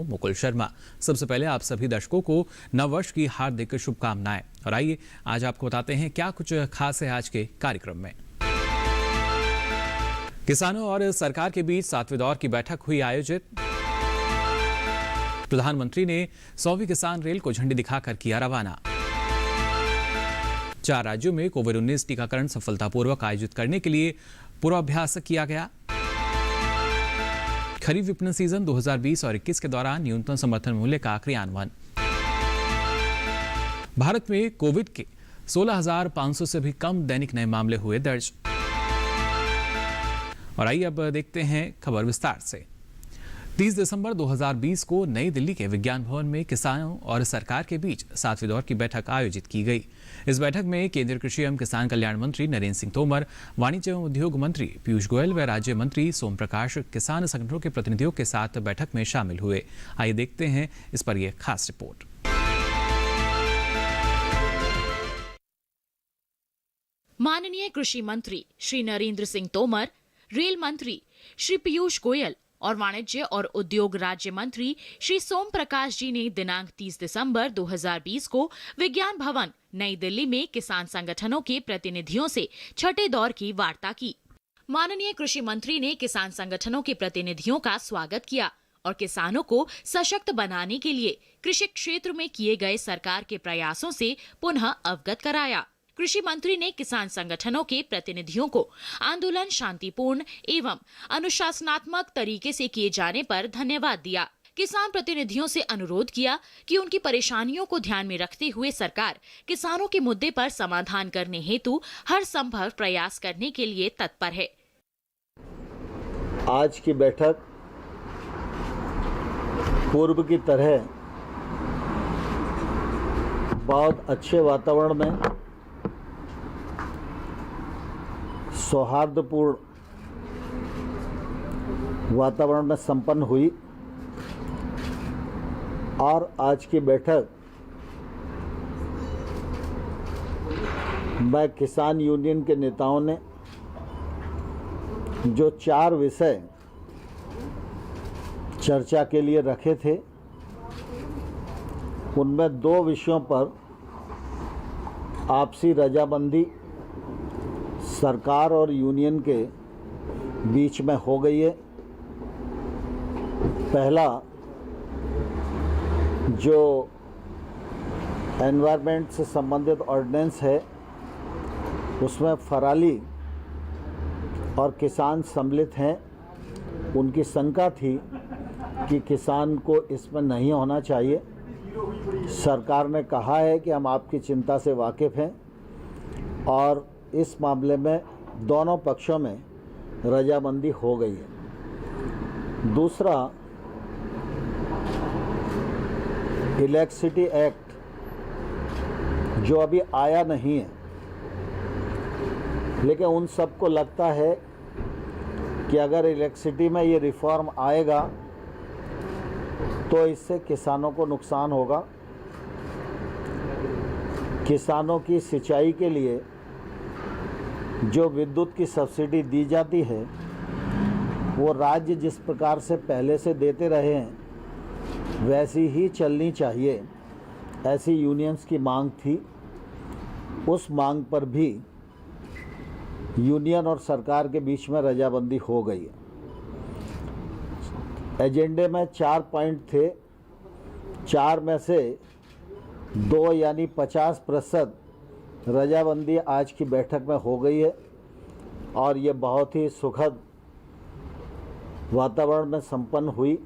मुकुल शर्मा। सबसे पहले आप सभी दर्शकों को नववर्ष की हार्दिक शुभकामनाएं। और आइए आज आपको बताते हैं क्या कुछ खास है आज के कार्यक्रम में। किसानों और सरकार के बीच 7वें दौर की बैठक हुई आयोजित। प्रधानमंत्री ने 100वीं किसान रेल को झंडी दिखाकर किया रवाना। 4 राज्यों में कोविड-19 टीकाकरण सफलतापूर्वक आयोजित करने के लिए पूर्वाभ्यास किया गया। खरीफ विपणन सीजन 2020 और 21 के दौरान न्यूनतम समर्थन मूल्य का क्रियान्वयन। भारत में कोविड के 16,500 से भी कम दैनिक नए मामले हुए दर्ज। और आइए अब देखते हैं खबर विस्तार से। 30 दिसंबर 2020 को नई दिल्ली के विज्ञान भवन में किसानों और सरकार के बीच 7वें दौर की बैठक आयोजित की गई। इस बैठक में केंद्रीय कृषि एवं किसान कल्याण मंत्री नरेंद्र सिंह तोमर, वाणिज्य एवं उद्योग मंत्री पीयूष गोयल व राज्य मंत्री सोम प्रकाश किसान संगठनों के प्रतिनिधियों के साथ बैठक में शामिल हुए। आइए देखते हैं इस पर यह खास रिपोर्ट। माननीय कृषि मंत्री श्री नरेंद्र सिंह तोमर, रेल मंत्री श्री पीयूष गोयल और वाणिज्य और उद्योग राज्य मंत्री श्री सोम प्रकाश जी ने दिनांक 30 दिसंबर 2020 को विज्ञान भवन नई दिल्ली में किसान संगठनों के प्रतिनिधियों से छठे दौर की वार्ता की। माननीय कृषि मंत्री ने किसान संगठनों के प्रतिनिधियों का स्वागत किया और किसानों को सशक्त बनाने के लिए कृषि क्षेत्र में किए गए सरकार के प्रयासों से पुनः अवगत कराया। कृषि मंत्री ने किसान संगठनों के प्रतिनिधियों को आंदोलन शांतिपूर्ण एवं अनुशासनात्मक तरीके से किए जाने पर धन्यवाद दिया। किसान प्रतिनिधियों से अनुरोध किया कि उनकी परेशानियों को ध्यान में रखते हुए सरकार किसानों के मुद्दे पर समाधान करने हेतु हर संभव प्रयास करने के लिए तत्पर है। आज की बैठक पूर्व की तरह बहुत अच्छे वातावरण में सौहार्दपूर्ण वातावरण में संपन्न हुई और आज की बैठक में किसान यूनियन के नेताओं ने जो 4 विषय चर्चा के लिए रखे थे उनमें 2 विषयों पर आपसी रजामंदी सरकार और यूनियन के बीच में हो गई है। पहला जो एनवायरनमेंट से संबंधित ऑर्डिनेंस है उसमें फराली और किसान सम्मिलित हैं। उनकी शंका थी कि किसान को इसमें नहीं होना चाहिए। सरकार ने कहा है कि हम आपकी चिंता से वाकिफ़ हैं और इस मामले में दोनों पक्षों में रजामंदी हो गई है। दूसरा, इलेक्ट्रिसिटी एक्ट जो अभी आया नहीं है, लेकिन उन सबको लगता है कि अगर इलेक्ट्रिसिटी में ये रिफॉर्म आएगा तो इससे किसानों को नुकसान होगा। किसानों की सिंचाई के लिए जो विद्युत की सब्सिडी दी जाती है वो राज्य जिस प्रकार से पहले से देते रहे हैं वैसी ही चलनी चाहिए, ऐसी यूनियंस की मांग थी। उस मांग पर भी यूनियन और सरकार के बीच में रजामंदी हो गई है। एजेंडे में 4 पॉइंट थे, 4 में से 2 यानी 50% रजामंदी आज की बैठक में हो गई है और ये बहुत ही सुखद वातावरण में संपन्न हुई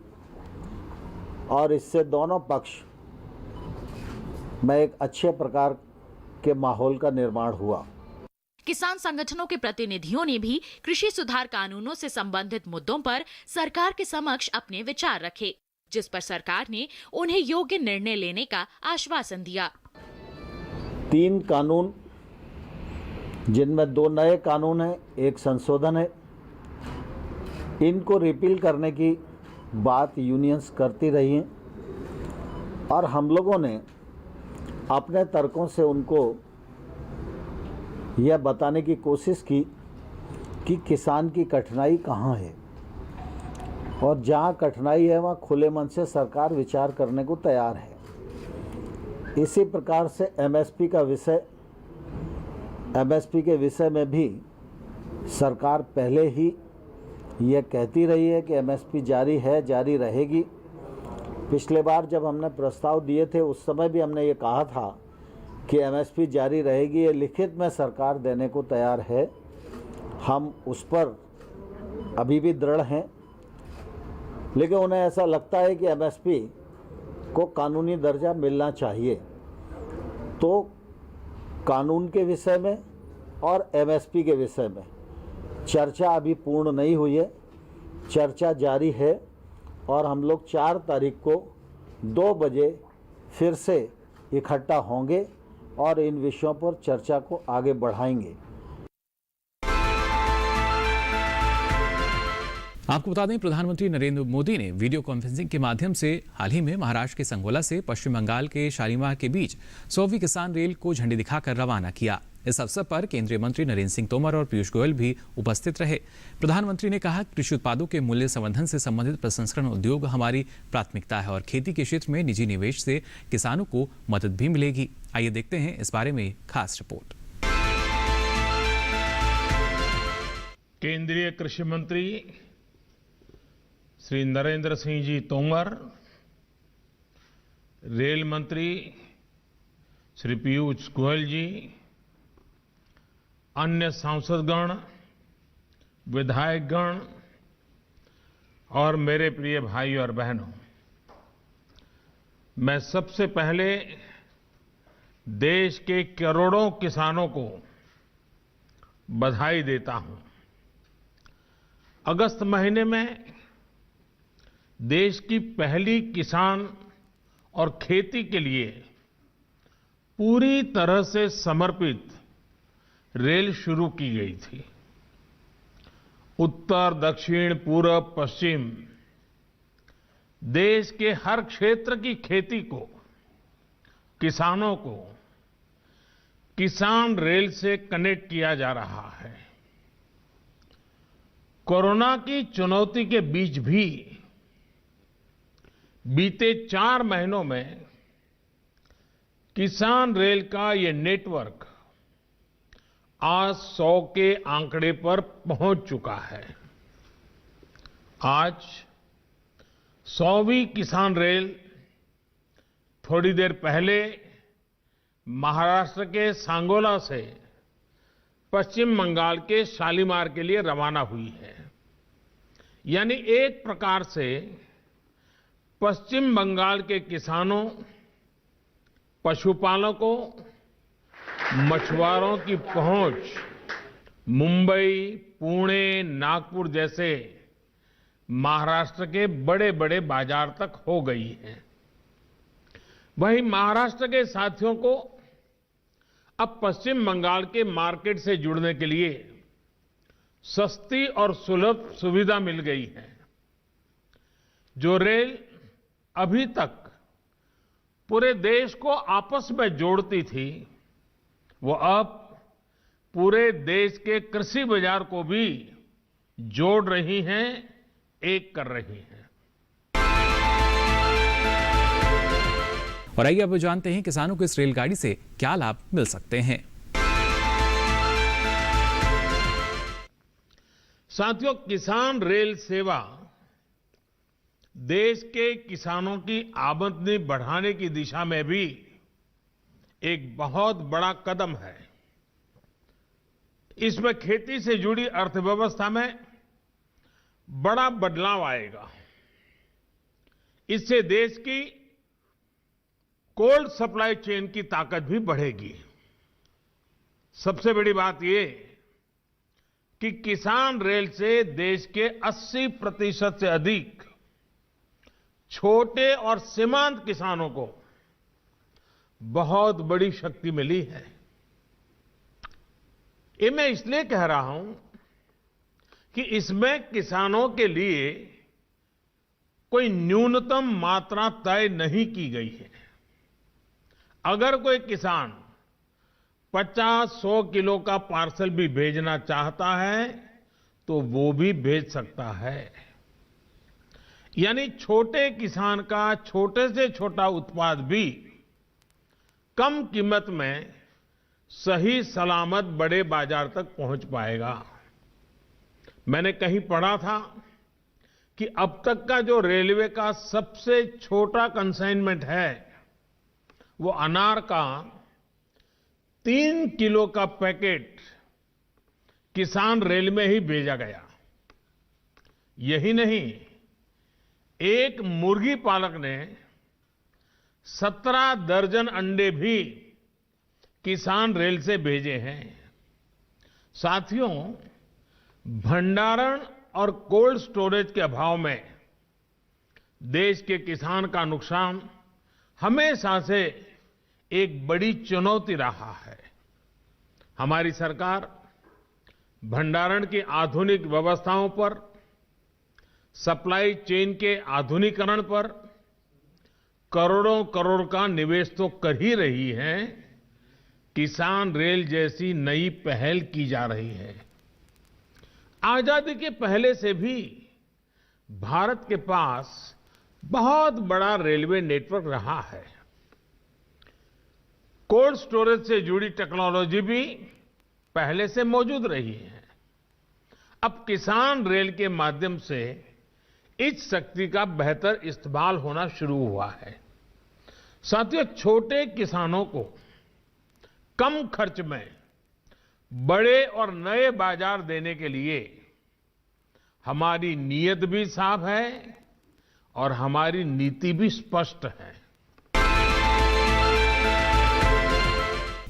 और इससे दोनों पक्ष में एक अच्छे प्रकार के माहौल का निर्माण हुआ। किसान संगठनों के प्रतिनिधियों ने भी कृषि सुधार कानूनों से संबंधित मुद्दों पर सरकार के समक्ष अपने विचार रखे, जिस पर सरकार ने उन्हें योग्य निर्णय लेने का आश्वासन दिया। 3 कानून जिनमें 2 नए कानून हैं, 1 संशोधन है, इनको रिपील करने की बात यूनियंस करती रही हैं और हम लोगों ने अपने तर्कों से उनको यह बताने की कोशिश की कि किसान की कठिनाई कहाँ है। और जहाँ कठिनाई है वहाँ खुले मन से सरकार विचार करने को तैयार है। इसी प्रकार से एमएसपी के विषय में भी सरकार पहले ही यह कहती रही है कि एमएसपी जारी है, जारी रहेगी। पिछले बार जब हमने प्रस्ताव दिए थे उस समय भी हमने ये कहा था कि एमएसपी जारी रहेगी, ये लिखित में सरकार देने को तैयार है। हम उस पर अभी भी दृढ़ हैं, लेकिन उन्हें ऐसा लगता है कि एमएसपी को कानूनी दर्जा मिलना चाहिए। तो कानून के विषय में और एमएसपी के विषय में चर्चा अभी पूर्ण नहीं हुई है, चर्चा जारी है और हम लोग 4 तारीख को 2 बजे फिर से इकट्ठा होंगे और इन विषयों पर चर्चा को आगे बढ़ाएंगे। आपको बता दें, प्रधानमंत्री नरेंद्र मोदी ने वीडियो कॉन्फ्रेंसिंग के माध्यम से हाल ही में महाराष्ट्र के संगोला से पश्चिम बंगाल के शालीमार के बीच 100वीं किसान रेल को झंडी दिखाकर रवाना किया। इस अवसर पर केंद्रीय मंत्री नरेंद्र सिंह तोमर और पीयूष गोयल भी उपस्थित रहे। प्रधानमंत्री ने कहा, कृषि उत्पादों के मूल्य संवर्धन से संबंधित प्रसंस्करण उद्योग हमारी प्राथमिकता है और खेती के क्षेत्र में निजी निवेश से किसानों को मदद भी मिलेगी। आइए देखते हैं इस बारे में खास रिपोर्ट। केंद्रीय कृषि मंत्री श्री नरेंद्र सिंह जी तोमर, रेल मंत्री श्री पीयूष गोयल जी, अन्य सांसदगण, विधायकगण और मेरे प्रिय भाई और बहनों, मैं सबसे पहले देश के करोड़ों किसानों को बधाई देता हूं। अगस्त महीने में देश की पहली किसान और खेती के लिए पूरी तरह से समर्पित रेल शुरू की गई थी। उत्तर, दक्षिण, पूर्व, पश्चिम देश के हर क्षेत्र की खेती को, किसानों को किसान रेल से कनेक्ट किया जा रहा है। कोरोना की चुनौती के बीच भी बीते 4 महीनों में किसान रेल का ये नेटवर्क आज 100 के आंकड़े पर पहुंच चुका है। आज 100वीं किसान रेल थोड़ी देर पहले महाराष्ट्र के सांगोला से पश्चिम बंगाल के शालीमार के लिए रवाना हुई है। यानी एक प्रकार से पश्चिम बंगाल के किसानों, पशुपालकों, मछुआरों की पहुंच मुंबई, पुणे, नागपुर जैसे महाराष्ट्र के बड़े बड़े बाजार तक हो गई है। वहीं महाराष्ट्र के साथियों को अब पश्चिम बंगाल के मार्केट से जुड़ने के लिए सस्ती और सुलभ सुविधा मिल गई है। जो रेल अभी तक पूरे देश को आपस में जोड़ती थी, वो अब पूरे देश के कृषि बाजार को भी जोड़ रही हैं, एक कर रही हैं। और आइए अब जानते हैं किसानों को इस रेलगाड़ी से क्या लाभ मिल सकते हैं। साथियों, किसान रेल सेवा देश के किसानों की आमदनी बढ़ाने की दिशा में भी एक बहुत बड़ा कदम है। इसमें खेती से जुड़ी अर्थव्यवस्था में बड़ा बदलाव आएगा। इससे देश की कोल्ड सप्लाई चेन की ताकत भी बढ़ेगी। सबसे बड़ी बात यह कि किसान रेल से देश के 80% से अधिक छोटे और सीमांत किसानों को बहुत बड़ी शक्ति मिली है। ये मैं इसलिए कह रहा हूं कि इसमें किसानों के लिए कोई न्यूनतम मात्रा तय नहीं की गई है। अगर कोई किसान 50-100 किलो का पार्सल भी भेजना चाहता है तो वो भी भेज सकता है। यानी छोटे किसान का छोटे से छोटा उत्पाद भी कम कीमत में सही सलामत बड़े बाजार तक पहुंच पाएगा। मैंने कहीं पढ़ा था कि अब तक का जो रेलवे का सबसे छोटा कंसाइनमेंट है वो अनार का 3 किलो का पैकेट किसान रेल में ही भेजा गया। यही नहीं, एक मुर्गी पालक ने 17 दर्जन अंडे भी किसान रेल से भेजे हैं। साथियों, भंडारण और कोल्ड स्टोरेज के अभाव में देश के किसान का नुकसान हमेशा से एक बड़ी चुनौती रहा है। हमारी सरकार भंडारण की आधुनिक व्यवस्थाओं पर, सप्लाई चेन के आधुनिकीकरण पर करोड़ों करोड़ का निवेश तो कर ही रही है, किसान रेल जैसी नई पहल की जा रही है। आजादी के पहले से भी भारत के पास बहुत बड़ा रेलवे नेटवर्क रहा है। कोल्ड स्टोरेज से जुड़ी टेक्नोलॉजी भी पहले से मौजूद रही है। अब किसान रेल के माध्यम से इस शक्ति का बेहतर इस्तेमाल होना शुरू हुआ है। साथियों, छोटे किसानों को कम खर्च में बड़े और नए बाजार देने के लिए हमारी नीयत भी साफ है और हमारी नीति भी स्पष्ट है।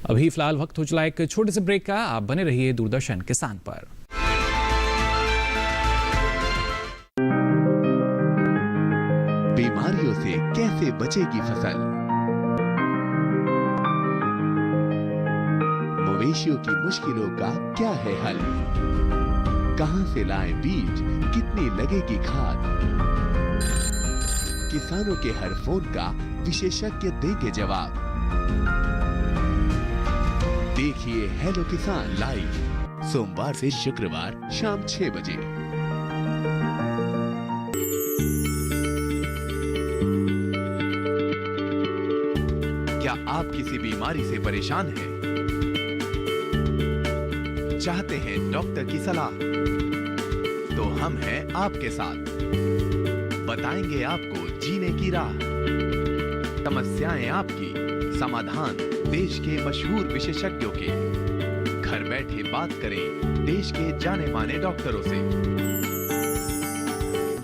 अभी फिलहाल वक्त हो चला एक छोटे से ब्रेक का। आप बने रहिए दूरदर्शन किसान पर। बीमारियों से कैसे बचेगी फसल? मवेशियों की मुश्किलों का क्या है हल? कहां से लाएं बीज, कितनी लगेगी खाद? किसानों के हर फोन का विशेषज्ञ देंगे जवाब। देखिए हेलो किसान लाइव सोमवार से शुक्रवार शाम 6 बजे। क्या आप किसी बीमारी से परेशान हैं? चाहते हैं डॉक्टर की सलाह? तो हम हैं आपके साथ। बताएंगे आपको जीने की राह। समस्याएं आपकी, समाधान देश के मशहूर विशेषज्ञों के। घर बैठे बात करें देश के जाने माने डॉक्टरों से।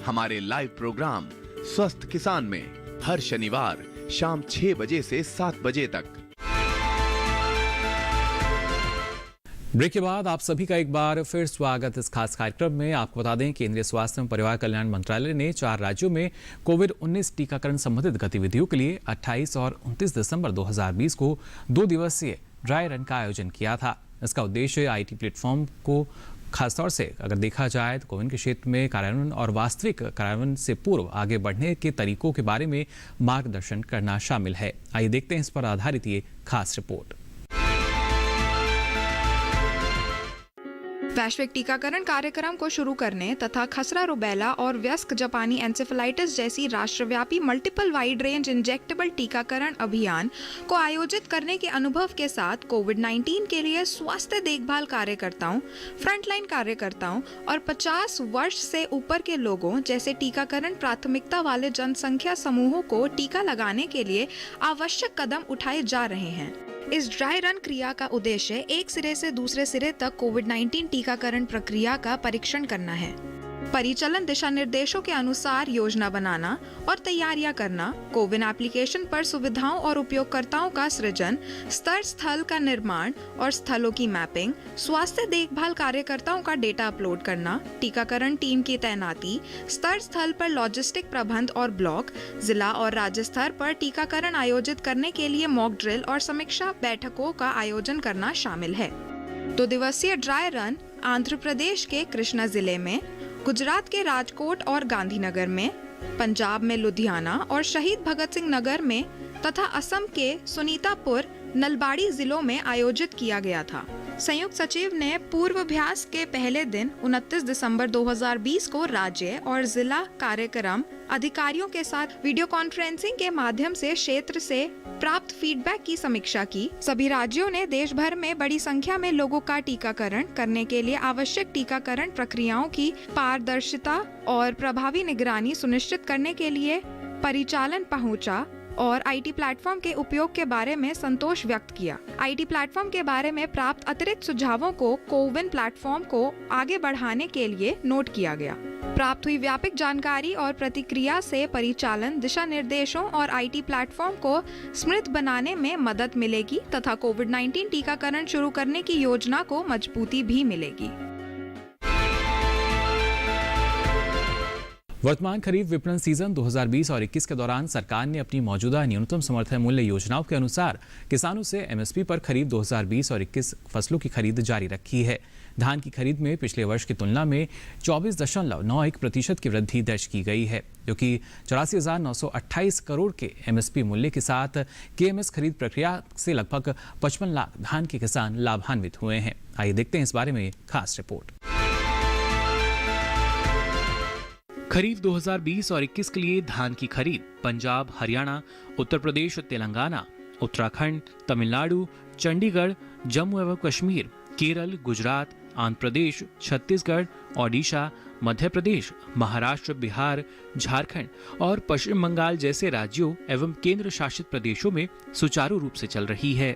हमारे लाइव प्रोग्राम स्वस्थ किसान में हर शनिवार शाम 6 बजे से 7 बजे तक। ब्रेक के बाद आप सभी का एक बार फिर स्वागत इस खास कार्यक्रम में। आपको बता दें, केंद्रीय स्वास्थ्य एवं परिवार कल्याण मंत्रालय ने 4 राज्यों में कोविड-19 टीकाकरण संबंधित गतिविधियों के लिए 28 और 29 दिसंबर 2020 को 2 दिवसीय ड्राई रन का आयोजन किया था। इसका उद्देश्य आईटी प्लेटफॉर्म को खासतौर से अगर देखा जाए तो कोविन के क्षेत्र में कार्यान्वयन और वास्तविक कार्यान्वयन से पूर्व आगे बढ़ने के तरीकों के बारे में मार्गदर्शन करना शामिल है। आइए देखते हैं इस पर आधारित ये खास रिपोर्ट। वैश्विक टीकाकरण कार्यक्रम को शुरू करने तथा खसरा, रुबेला और वयस्क जापानी एन्सेफेलाइटिस जैसी राष्ट्रव्यापी मल्टीपल वाइड रेंज इंजेक्टेबल टीकाकरण अभियान को आयोजित करने के अनुभव के साथ कोविड-19 के लिए स्वास्थ्य देखभाल कार्यकर्ताओं, फ्रंटलाइन कार्यकर्ताओं और 50 वर्ष से ऊपर के लोगों जैसे टीकाकरण प्राथमिकता वाले जनसंख्या समूहों को टीका लगाने के लिए आवश्यक कदम उठाए जा रहे हैं। इस ड्राई रन क्रिया का उद्देश्य एक सिरे से दूसरे सिरे तक कोविड-19 टीकाकरण प्रक्रिया का परीक्षण करना है। परिचालन दिशा निर्देशों के अनुसार योजना बनाना और तैयारियां करना, कोविन एप्लीकेशन पर सुविधाओं और उपयोगकर्ताओं का सृजन, स्तर स्थल का निर्माण और स्थलों की मैपिंग, स्वास्थ्य देखभाल कार्यकर्ताओं का डेटा अपलोड करना, टीकाकरण टीम की तैनाती, स्तर स्थल पर लॉजिस्टिक प्रबंध और ब्लॉक, जिला और राज्य स्तर पर टीकाकरण आयोजित करने के लिए मॉक ड्रिल और समीक्षा बैठकों का आयोजन करना शामिल है। 2 दिवसीय ड्राई रन आंध्र प्रदेश के कृष्णा जिले में, गुजरात के राजकोट और गांधीनगर में, पंजाब में लुधियाना और शहीद भगत सिंह नगर में तथा असम के सुनीतापुर, नलबाड़ी जिलों में आयोजित किया गया था। संयुक्त सचिव ने पूर्वाभ्यास के पहले दिन 29 दिसंबर 2020 को राज्य और जिला कार्यक्रम अधिकारियों के साथ वीडियो कॉन्फ्रेंसिंग के माध्यम से क्षेत्र से प्राप्त फीडबैक की समीक्षा की। सभी राज्यों ने देश भर में बड़ी संख्या में लोगों का टीकाकरण करने के लिए आवश्यक टीकाकरण प्रक्रियाओं की पारदर्शिता और प्रभावी निगरानी सुनिश्चित करने के लिए परिचालन पहुंचा और आईटी प्लेटफॉर्म के उपयोग के बारे में संतोष व्यक्त किया। आईटी प्लेटफॉर्म के बारे में प्राप्त अतिरिक्त सुझावों को कोविन प्लेटफॉर्म को आगे बढ़ाने के लिए नोट किया गया। प्राप्त हुई व्यापक जानकारी और प्रतिक्रिया से परिचालन दिशा निर्देशों और आईटी प्लेटफॉर्म को समृद्ध बनाने में मदद मिलेगी तथा कोविड-19 टीकाकरण शुरू करने की योजना को मजबूती भी मिलेगी। वर्तमान खरीफ विपणन सीजन 2020 और 21 के दौरान सरकार ने अपनी मौजूदा न्यूनतम समर्थन मूल्य योजनाओं के अनुसार किसानों से एमएसपी पर खरीफ 2020 और 21 फसलों की खरीद जारी रखी है। धान की खरीद में पिछले वर्ष की तुलना में 24.91% की वृद्धि दर्ज की गई है, जो कि 84,928 करोड़ के एमएसपी मूल्य के साथ केएमएस खरीद प्रक्रिया से लगभग 55 लाख धान के किसान लाभान्वित हुए हैं। आइए देखते हैं इस बारे में खास रिपोर्ट। खरीफ 2020 और 21 के लिए धान की खरीद पंजाब, हरियाणा, उत्तर प्रदेश, तेलंगाना, उत्तराखंड, तमिलनाडु, चंडीगढ़, जम्मू एवं कश्मीर, केरल, गुजरात, आंध्र प्रदेश, छत्तीसगढ़, ओडिशा, मध्य प्रदेश, महाराष्ट्र, बिहार, झारखंड और पश्चिम बंगाल जैसे राज्यों एवं केंद्र शासित प्रदेशों में सुचारू रूप से चल रही है।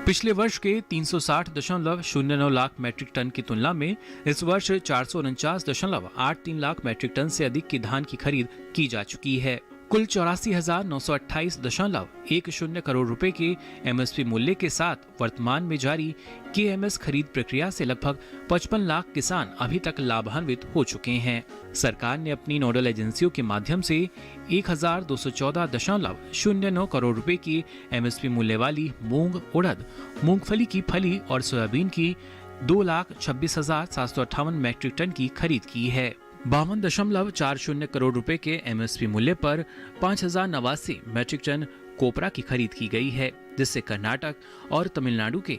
पिछले वर्ष के 360.09 लाख मैट्रिक टन की तुलना में इस वर्ष 449.83 लाख मैट्रिक टन से अधिक की धान की खरीद की जा चुकी है। कुल 84,928.10 करोड़ रुपए के एमएसपी मूल्य के साथ वर्तमान में जारी केएमएस खरीद प्रक्रिया से लगभग 55 लाख किसान अभी तक लाभान्वित हो चुके हैं। सरकार ने अपनी नोडल एजेंसियों के माध्यम से 1,214.09 करोड़ रुपए की एमएसपी मूल्य वाली मूंग, उड़द, मूंगफली की फली और सोयाबीन की 2,26,758 मैट्रिक टन की खरीद की है। 52.40 करोड़ रुपए के एमएसपी मूल्य पर 5,089 मैट्रिक टन कोपरा की खरीद की गई है, जिससे कर्नाटक और तमिलनाडु के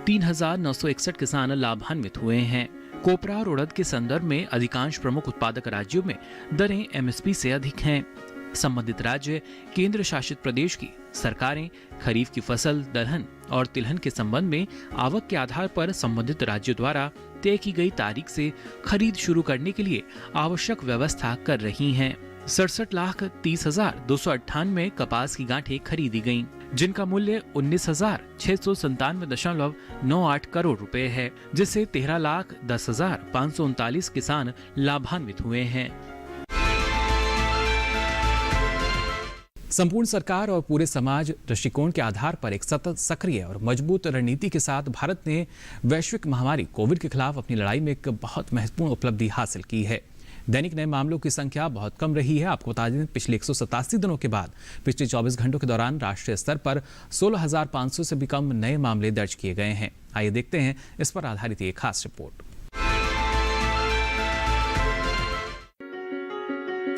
3,961 किसान लाभान्वित हुए हैं। कोपरा और उड़द के संदर्भ में अधिकांश प्रमुख उत्पादक राज्यों में दरें एमएसपी से अधिक हैं। संबंधित राज्य, केंद्र शासित प्रदेश की सरकारें खरीफ की फसल, दलहन और तिलहन के संबंध में आवक के आधार पर संबंधित राज्यों द्वारा तय की गई तारीख से खरीद शुरू करने के लिए आवश्यक व्यवस्था कर रही हैं। 67,30,298 कपास की गांठें खरीदी गयीं, जिनका मूल्य 19,697.98 करोड़ रुपए है, जिससे 13,10,539 किसान लाभान्वित हुए हैं। संपूर्ण सरकार और पूरे समाज दृष्टिकोण के आधार पर एक सतत, सक्रिय और मजबूत रणनीति के साथ भारत ने वैश्विक महामारी कोविड के खिलाफ अपनी लड़ाई में एक बहुत महत्वपूर्ण उपलब्धि हासिल की है। दैनिक नए मामलों की संख्या बहुत कम रही है। आपको बता दें, पिछले 187 दिनों के बाद पिछले 24 घंटों के दौरान राष्ट्रीय स्तर पर 16,500 से भी कम नए मामले दर्ज किए गए हैं। आइए देखते हैं इस पर आधारित एक खास रिपोर्ट।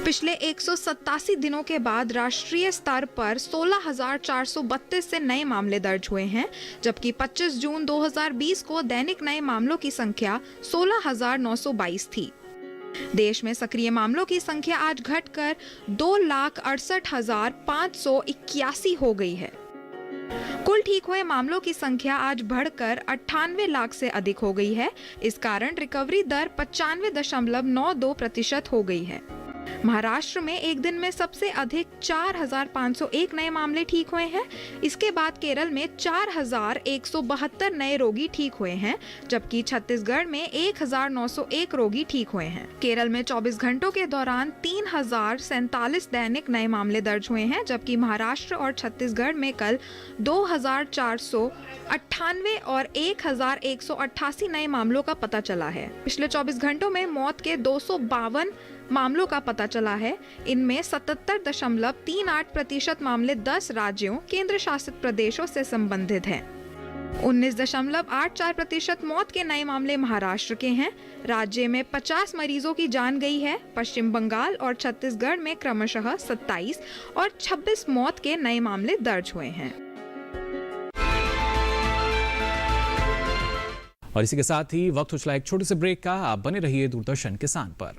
पिछले 187 दिनों के बाद राष्ट्रीय स्तर पर 16,432 से नए मामले दर्ज हुए हैं, जबकि 25 जून 2020 को दैनिक नए मामलों की संख्या 16,922 थी। देश में सक्रिय मामलों की संख्या आज घटकर 2,68,581 हो गई है। कुल ठीक हुए मामलों की संख्या आज बढ़कर 98 लाख से अधिक हो गई है। इस कारण रिकवरी दर 95.92% हो गई है। महाराष्ट्र में एक दिन में सबसे अधिक 4,501 नए मामले ठीक हुए हैं। इसके बाद केरल में 4,172 नए रोगी ठीक हुए हैं, जबकि छत्तीसगढ़ में 1,901 रोगी ठीक हुए हैं। केरल में 24 घंटों के दौरान 3,047 दैनिक नए मामले दर्ज हुए हैं, जबकि महाराष्ट्र और छत्तीसगढ़ में कल 2,498 और 1,188 नए मामलों का पता चला है। पिछले 24 घंटों में मौत के 252 मामलों का पता चला है। इनमें 77.38% मामले 10 राज्यों, केंद्र शासित प्रदेशों से संबंधित हैं। 19.84% मौत के नए मामले महाराष्ट्र के हैं। राज्य में 50 मरीजों की जान गई है। पश्चिम बंगाल और छत्तीसगढ़ में क्रमशः 27 और 26 मौत के नए मामले दर्ज हुए हैं। और इसी के साथ ही वक्त हो चला एक छोटे से ब्रेक का। आप बने रहिए दूरदर्शन किसान पर।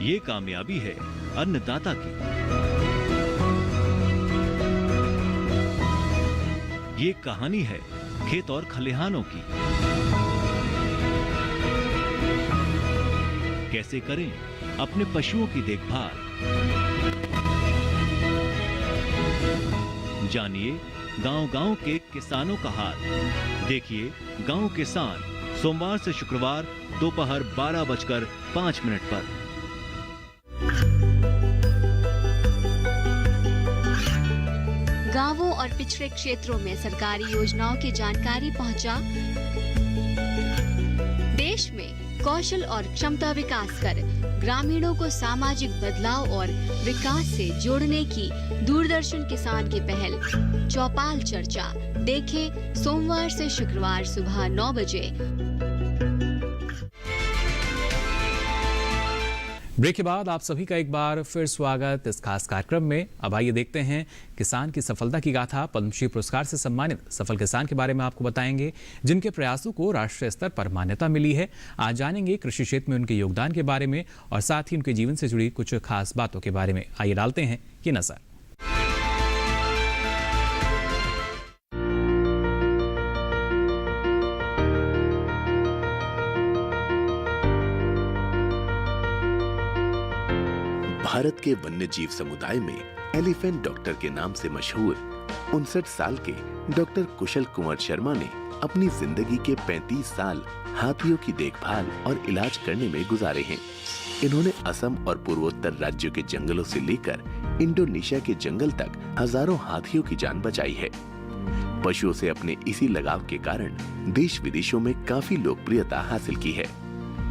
ये कामयाबी है अन्नदाता की, ये कहानी है खेत और खलिहानों की। कैसे करें अपने पशुओं की देखभाल, जानिए गांव-गांव के किसानों का हाल। देखिए गांव किसान सोमवार से शुक्रवार दोपहर 12:05 पर। गांवों और पिछड़े क्षेत्रों में सरकारी योजनाओं की जानकारी पहुंचा। देश में कौशल और क्षमता विकास कर ग्रामीणों को सामाजिक बदलाव और विकास से जोड़ने की दूरदर्शन किसान की पहल चौपाल चर्चा देखें सोमवार से शुक्रवार सुबह 9 बजे। ब्रेक के बाद आप सभी का एक बार फिर स्वागत इस खास कार्यक्रम में। अब आइए देखते हैं किसान की सफलता की गाथा। पद्मश्री पुरस्कार से सम्मानित सफल किसान के बारे में आपको बताएंगे, जिनके प्रयासों को राष्ट्रीय स्तर पर मान्यता मिली है। आज जानेंगे कृषि क्षेत्र में उनके योगदान के बारे में और साथ ही उनके जीवन से जुड़ी कुछ खास बातों के बारे में। आइए डालते हैं ये नजर। भारत के वन्य जीव समुदाय में एलिफेंट डॉक्टर के नाम से मशहूर 59 साल के डॉक्टर कुशल कुंवर शर्मा ने अपनी जिंदगी के 35 साल हाथियों की देखभाल और इलाज करने में गुजारे हैं। इन्होंने असम और पूर्वोत्तर राज्यों के जंगलों से लेकर इंडोनेशिया के जंगल तक हजारों हाथियों की जान बचाई है। पशुओं से अपने इसी लगाव के कारण देश विदेशों में काफी लोकप्रियता हासिल की है।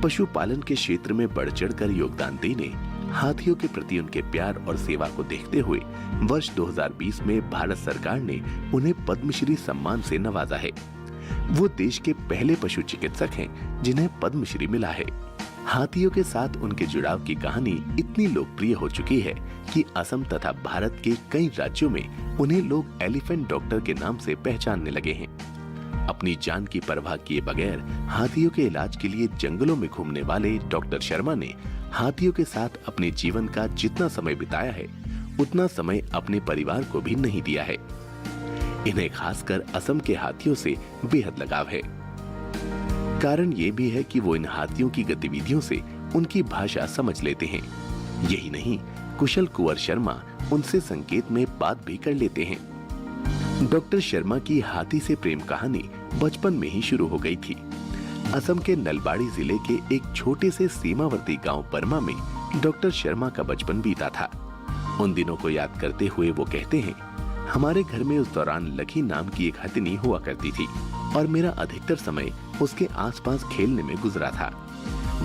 पशुपालन के क्षेत्र में बढ़ चढ़कर योगदान देने, हाथियों के प्रति उनके प्यार और सेवा को देखते हुए वर्ष 2020 में भारत सरकार ने उन्हें पद्मश्री सम्मान से नवाजा है। वो देश के पहले पशु चिकित्सक हैं जिन्हें पद्मश्री मिला है। हाथियों के साथ उनके जुड़ाव की कहानी इतनी लोकप्रिय हो चुकी है कि असम तथा भारत के कई राज्यों में उन्हें लोग एलिफेंट डॉक्टर के नाम से पहचानने लगे हैं। अपनी जान की परवाह किए बगैर हाथियों के इलाज के लिए जंगलों में घूमने वाले डॉक्टर शर्मा ने हाथियों के साथ अपने जीवन का जितना समय बिताया है, उतना समय अपने परिवार को भी नहीं दिया है। इन्हें खासकर असम के हाथियों से बेहद लगाव है। कारण ये भी है कि वो इन हाथियों की गतिविधियों से उनकी भाषा समझ लेते हैं। यही नहीं, कुशल कुंवर शर्मा उनसे संकेत में बात भी कर लेते हैं। डॉक्टर शर्मा की हाथी से प्रेम कहानी बचपन में ही शुरू हो गई थी। असम के नलबाड़ी जिले के एक छोटे से सीमावर्ती गांव परमा में डॉक्टर शर्मा का बचपन बीता था। उन दिनों को याद करते हुए वो कहते हैं, हमारे घर में उस दौरान लकी नाम की एक हथिनी हुआ करती थी और मेरा अधिकतर समय उसके आसपास खेलने में गुजरा था।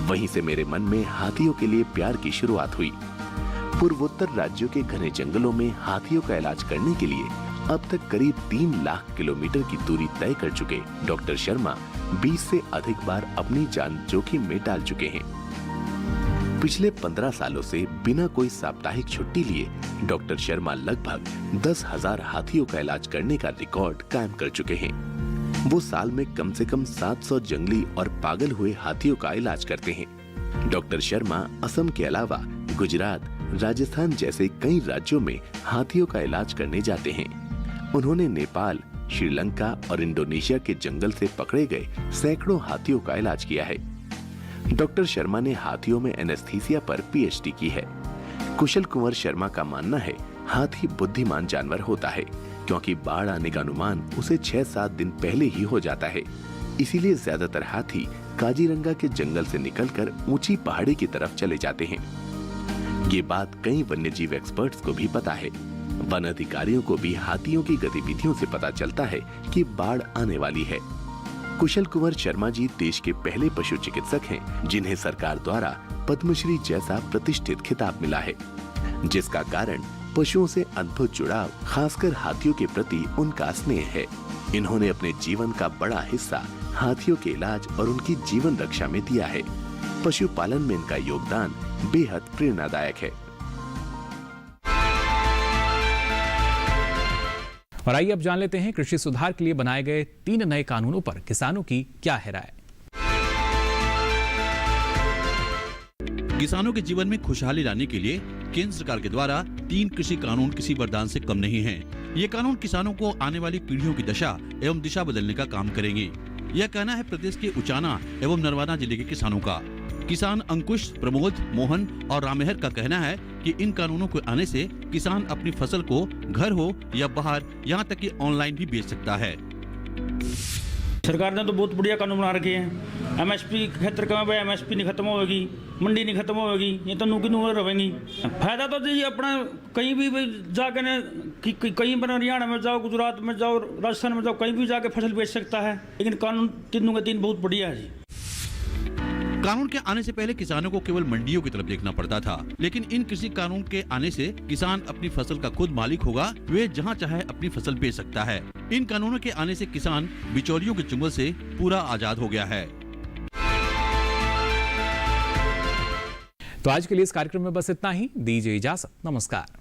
वहीं से मेरे मन में हाथियों के लिए प्यार की शुरुआत हुई। पूर्वोत्तर राज्यों के घने जंगलों में हाथियों का इलाज करने के लिए अब तक करीब 3 लाख किलोमीटर की दूरी तय कर चुके डॉक्टर शर्मा 20 से अधिक बार अपनी जान जोखिम में डाल चुके हैं। पिछले 15 सालों से बिना कोई साप्ताहिक छुट्टी लिए डॉक्टर शर्मा लगभग 10,000 हाथियों का इलाज करने का रिकॉर्ड कायम कर चुके हैं। वो साल में कम से कम 700 जंगली और पागल हुए हाथियों का इलाज करते हैं। डॉक्टर शर्मा असम के अलावा गुजरात, राजस्थान जैसे कई राज्यों में हाथियों का इलाज करने जाते हैं। उन्होंने नेपाल, श्रीलंका और इंडोनेशिया के जंगल से पकड़े गए सैकड़ों हाथियों का इलाज किया है। डॉक्टर शर्मा ने हाथियों में एनेस्थीसिया पर पीएचडी की है। कुशल कुंवर शर्मा का मानना है, हाथी बुद्धिमान जानवर होता है क्योंकि बाढ़ आने का अनुमान उसे 6-7 दिन पहले ही हो जाता है। इसीलिए ज्यादातर हाथी काजीरंगा के जंगल से निकलकर ऊंची पहाड़ी की तरफ चले जाते हैं। ये बात कई वन्यजीव एक्सपर्ट्स को भी पता है। वन अधिकारियों को भी हाथियों की गतिविधियों से पता चलता है कि बाढ़ आने वाली है। कुशल कुंवर शर्मा जी देश के पहले पशु चिकित्सक हैं जिन्हें सरकार द्वारा पद्मश्री जैसा प्रतिष्ठित खिताब मिला है, जिसका कारण पशुओं से अद्भुत जुड़ाव, खासकर हाथियों के प्रति उनका स्नेह है। इन्होंने अपने जीवन का बड़ा हिस्सा हाथियों के इलाज और उनकी जीवन रक्षा में दिया है। पशुपालन में इनका योगदान बेहद प्रेरणादायक है। और आइए अब जान लेते हैं कृषि सुधार के लिए बनाए गए 3 नए कानूनों पर किसानों की क्या है राय। किसानों के जीवन में खुशहाली लाने के लिए केंद्र सरकार के द्वारा 3 कृषि कानून किसी वरदान से कम नहीं हैं। ये कानून किसानों को आने वाली पीढ़ियों की दशा एवं दिशा बदलने का काम करेंगे। यह कहना है प्रदेश के उचाना एवं नरवाना जिले के किसानों का। किसान अंकुश, प्रमोद, मोहन और रामेहर का कहना है कि इन कानूनों के आने से किसान अपनी फसल को घर हो या बाहर, यहाँ तक कि ऑनलाइन भी बेच सकता है। सरकार ने तो बहुत बढ़िया कानून बना रखे हैं। एमएसपी क्षेत्र का एमएसपी नहीं खत्म होगी, मंडी नहीं खत्म होगी, ये तो नुकी नुकी रहेंगी। फायदा तो जी अपना कहीं भी जाके न कहीं पर हरियाणा में जाओ, गुजरात में जाओ, राजस्थान में जाओ, कहीं भी जाके फसल बेच सकता है। लेकिन कानून तीनों के तीन बहुत बढ़िया है जी। कानून के आने से पहले किसानों को केवल मंडियों की तरफ देखना पड़ता था, लेकिन इन कृषि कानून के आने से किसान अपनी फसल का खुद मालिक होगा। वे जहां चाहे अपनी फसल बेच सकता है। इन कानूनों के आने से किसान बिचौलियों के चुंगल से पूरा आजाद हो गया है। तो आज के लिए इस कार्यक्रम में बस इतना ही। दीजिए इजाजत, नमस्कार।